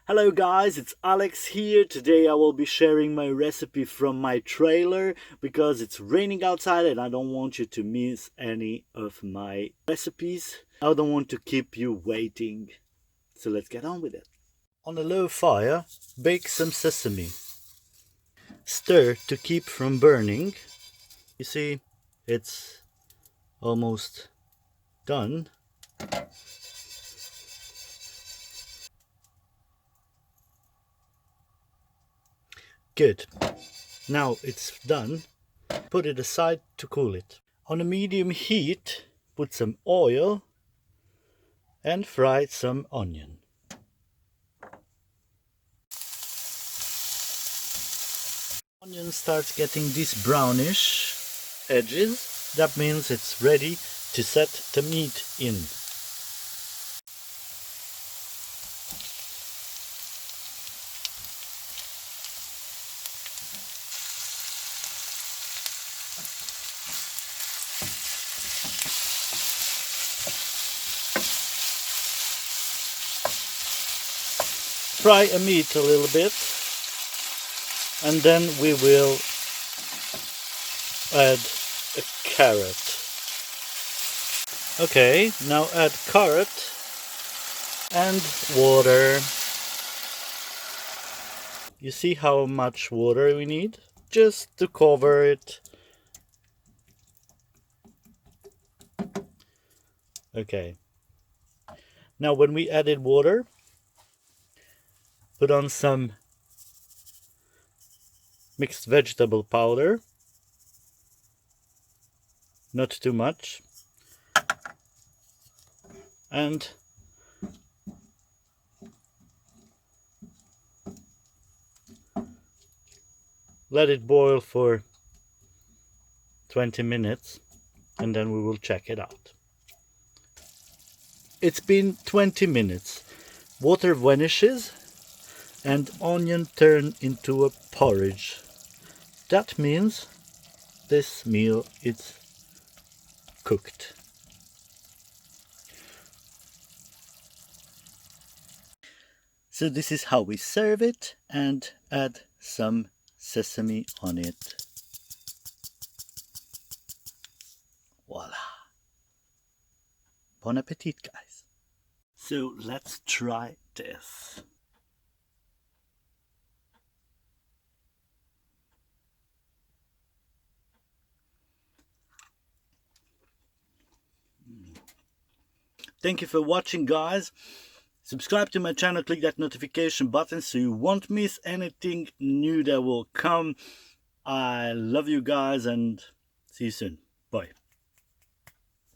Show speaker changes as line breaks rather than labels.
Hello guys, it's Alex here. Today I will be sharing my recipe from my trailer because it's raining outside and I don't want you to miss any of my recipes. I don't want to keep you waiting. So let's get on with it. On a low fire, bake some sesame. Stir to keep from burning. You see, it's almost done. Good. Now it's done. Put it aside to cool it. On a medium heat, put some oil and fry some onion. Onion starts getting these brownish edges. That means it's ready to set the meat in. Fry a meat a little bit and then we will add a carrot. Okay, now add carrot and water. You see how much water we need? Just to cover it. Okay. Now when we added water, put on some mixed vegetable powder. Not too much. And let it boil for 20 minutes and then we will check it out. It's been 20 minutes. Water vanishes and onion turn into a porridge. That means this meal is cooked. So this is how we serve it and add some sesame on it. Voila. Bon appetit, guys. So let's try this. Thank you for watching, guys. Subscribe to my channel, click that notification button so you won't miss anything new that will come. I love you guys and see you soon. Bye.